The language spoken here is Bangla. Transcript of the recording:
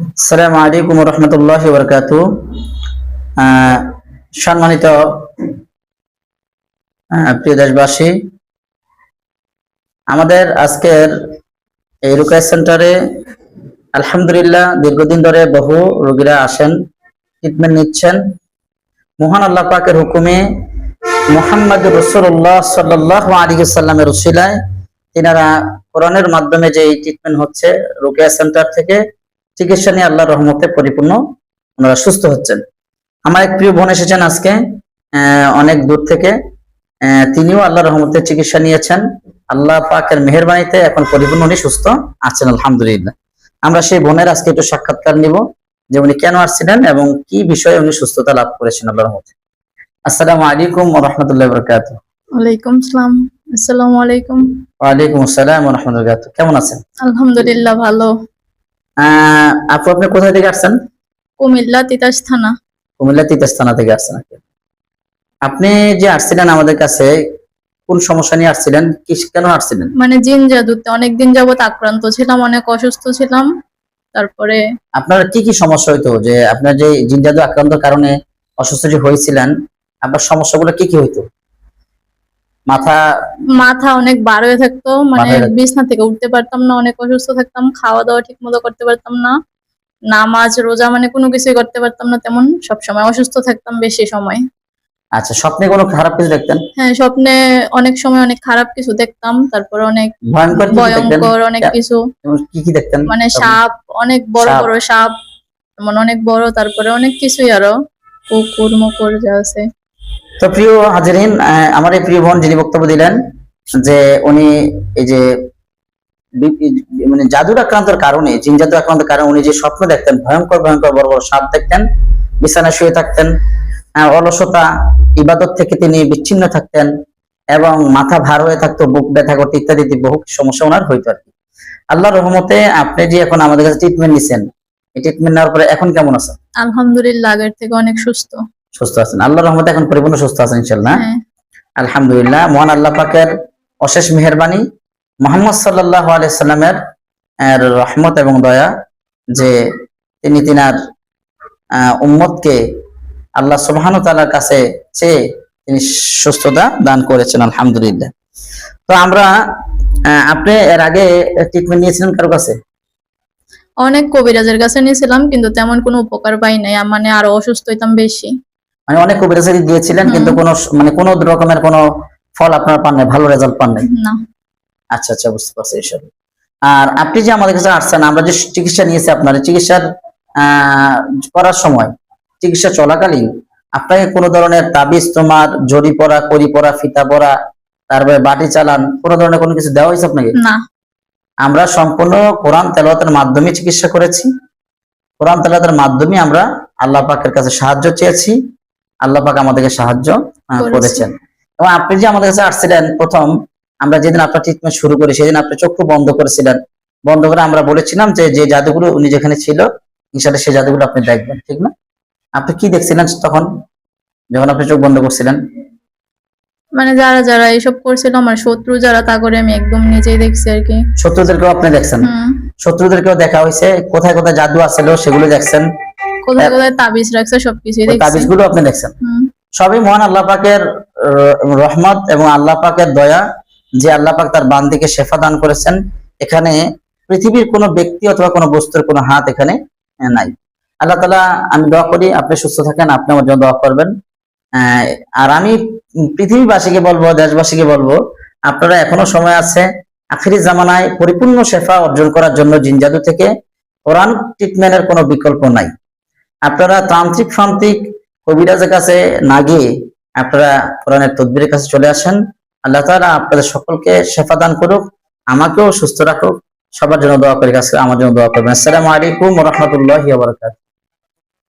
আসসালামু আলাইকুম ওয়া রাহমাতুল্লাহি ওয়া বারাকাতুহু। সম্মানিত প্রিয় দেশবাসী, আমাদের আজকের এই রুকায়া সেন্টারে আলহামদুলিল্লাহ দীর্ঘদিন ধরে বহু রোগীরা আসেন, ট্রিটমেন্ট নিচ্ছেন। মহান আল্লাহ পাকের হুকুমে মুহাম্মদুর রাসূলুল্লাহ সাল্লাল্লাহু আলাইহি ওয়াসাল্লামের উসিলায় তিনারা কোরআনের মাধ্যমে যে ট্রিটমেন্ট হচ্ছে রুকায়া সেন্টার থেকে চিকিৎসা নিয়ে আল্লাহর রহমতে পরিপূর্ণ ওনারা সুস্থ হচ্ছেন। আমার এক প্রিয় বোন এসেছেন আজকে অনেক দূর থেকে, তিনিও আল্লাহর রহমতে চিকিৎসা নিয়েছেন। আল্লাহ পাকের মেহেরবানিতে এখন পরিপূর্ণ উনি সুস্থ আছেন আলহামদুলিল্লাহ। আমরা সেই বোনের আজকে একটু সাক্ষাৎকার নিব যে উনি কেন আসছিলেন এবং কি বিষয়ে উনি সুস্থতা লাভ করেছেন আল্লাহর রহমতে। আসসালামু আলাইকুম ওয়া রাহমাতুল্লাহি ওয়া বারাকাতুহু। ওয়ালাইকুম আসসালাম। আসসালামু আলাইকুম। ওয়া আলাইকুম আসসালাম ওয়া রাহমাতুল্লাহি ওয়া বারাকাতুহু। কেমন আছেন? আলহামদুলিল্লাহ ভালো। আপনি কোথা থেকে আসছেন? কুমিল্লা তিতাস থানা। কুমিল্লা তিতাস থানা থেকে আসছেন। আপনি যে আসছিলেন আমাদের কাছে কোন সমস্যা নিয়ে আসছিলেন, কেন আসছিলেন? মানে জিন জাদুতে অনেকদিন যাবত আক্রান্ত ছিলাম, অনেক অসুস্থ ছিলাম। তারপরে আপনার কি কি সমস্যা হইতো, যে আপনার যে জিন জাদু আক্রান্তের কারণে অসুস্থ যে হয়েছিলেন, আপনার সমস্যাগুলো কি কি হইতো? মাথা অনেক বার হয়ে থাকতো, মানে বিছনা থেকে উঠতে পারতাম না, অনেক অসুস্থ থাকতাম, খাওয়া দাওয়া ঠিক মতো করতে পারতাম না, নামাজ রোজা মানে কোনো কিছুই করতে পারতাম না, তেমন সব সময় অসুস্থ থাকতাম বেশি সময়। আচ্ছা, স্বপ্নে কোনো খারাপ কিছু দেখতেন? হ্যাঁ, স্বপ্নে অনেক সময় অনেক খারাপ কিছু দেখতাম, তারপরে অনেক ভয়ঙ্কর অনেক কিছু। কি কি দেখতেন? মানে সাপ, অনেক বড় বড় সাপ, মানে অনেক বড়, তারপরে অনেক কিছুই, আরো কুকুর মুকুর যা আছে। তো প্রিয় হাজিরিন, আমার এই প্রিয় বোন যিনি বক্তব্য দিলেন যে উনি এই যে মানে জাদুর আক্রান্তের কারণে, জিন জাদু আক্রান্তের কারণে উনি যে স্বপ্ন দেখতেন, ভয়ঙ্কর ভয়ঙ্কর বড় বড় সাপ দেখতেন, বিছানায় শুয়ে থাকতেন, অলসতা ইবাদত থেকে তিনি বিচ্ছিন্ন থাকতেন এবং মাথা ভার হয়ে থাকতো, বুক ব্যথা করতো ইত্যাদি বহু সমস্যা ওনার হইতো আর কি। আল্লাহর রহমতে আপনি যে এখন আমাদের কাছে ট্রিটমেন্ট নিছেন, এই ট্রিটমেন্ট নেওয়ার পরে এখন কেমন আছেন? আলহামদুলিল্লাহ আগের থেকে অনেক সুস্থ আছেন আল্লাহর রহমতে, এখন পরিপূর্ণ সুস্থ আছেন ইনশাআল্লাহ। আলহামদুলিল্লাহ, মহান আল্লাহ পাকের অশেষ মেহেরবানি, মুহাম্মদ সাল্লাল্লাহু আলাইহি সাল্লামের রহমত এবং দয়া যে তিনি তিনার উম্মতকে আল্লাহ সুবহানাহু ওয়া তাআলার কাছে চেয়ে তিনি সুস্থতা দান করেছেন আলহামদুলিল্লাহ। তো আমরা আপনি এর আগে ট্রিটমেন্ট নিয়েছিলেন কারো কাছে? অনেক কবিরাজের কাছে নিয়েছিলাম, কিন্তু তেমন কোনো উপকার পাই নাই, মানে আরো অসুস্থ হইতাম বেশি। মানে অনেক কবিরাজের গিয়েছিলেন কিন্তু কোনো মানে কোনো রকমের কোনো ফল আপনারা পান নাই, ভালো রেজাল্ট পান নাই? না। আচ্ছা আচ্ছা, বুঝতে পারছি এসব। আর আপনি যে আমাদের কাছে আসছেন, আমরা যে চিকিৎসা নিয়েছি, আপনার চিকিৎসার করার সময়, চিকিৎসা চলাকালীন আপনাকে কোনো ধরনের তাবিজ, তোমার জড়ি পরা, কড়ি পরা, ফিতা পরা, তারপরে বাটি চালান, কোনো ধরনের কোনো কিছু দেওয়া হয়েছে আপনাকে? না। আমরা সম্পূর্ণ কোরআন তেলাওয়াতের মাধ্যমে চিকিৎসা করেছি। কোরআন তেলাওয়াতের মাধ্যমে আমরা আল্লাহ পাকের কাছে সাহায্য চেয়েছি, আল্লাহ পাক আমাদেরকে সাহায্য করেছেন। এবং আপনি যে আমাদের কাছে আসছিলেন প্রথম, আমরা যেদিন আপনার ট্রিটমেন্ট শুরু করি সেদিন আপনি চক্ষু বন্ধ করেছিলেন। বন্ধ করে আমরা বলেছিলাম যে যে জাদুগুলো উনি যেখানে ছিল ইনশাআল্লাহ সেই জাদুগুলো আপনি দেখবেন, ঠিক না? আপনি কি দেখছিলেন তখন যখন আপনি চোখ বন্ধ করছিলেন? মানে যারা যারা এইসব করছিল, আমার শত্রু যারা, তা করে আমি একদম নিজেই দেখছি আর কি। শত্রুদেরকেও আপনি দেখছেন? শত্রুদেরকেও দেখা হয়েছে, কোথায় কোথায় জাদু আছিল সেগুলো দেখছেন, কোথায় কোথায় তাবিজ রাখছে সবকিছুই দেখছি। তাবিজগুলো আপনি দেখছেন। সবই মহান আল্লাহ পাকের রহমত এবং আল্লাহ পাকের দয়া যে আল্লাহ পাক তার বান্দিকে শেফা দান করেছেন। এখানে পৃথিবীর কোনো ব্যক্তি অথবা কোনো বস্তুর কোনো হাত এখানে নাই। আল্লাহ তাআলা, আমি দোয়া করি আপনি সুস্থ থাকেন, আপনি আমার জন্য দোয়া করবেন। আর আমি পৃথিবীবাসীকে বলবো, দেশবাসীকে বলবো, আপনারা এখনো সময় আছে আখিরি জামানায় পরিপূর্ণ শেফা অর্জন করার জন্য জিন জাদু থেকে। কোরআন ট্রিটমেন্টের কোনো বিকল্প নাই। আপনারা তান্ত্রিক ফান্ত্রিক কবিরাজের কাছে না গিয়ে আপনারা কোরআনের তদবিরের কাছে চলে আসেন। আল্লাহ তাআলা আপনাদের সকলকে শেফা দান করুক, আমাকেও সুস্থ রাখুক। সবার জন্য দোয়া করি, কাছে আমার জন্য দোয়া করবেন। আসসালামু আলাইকুম ওয়া রাহমাতুল্লাহি ওয়া বারাকাতুহু।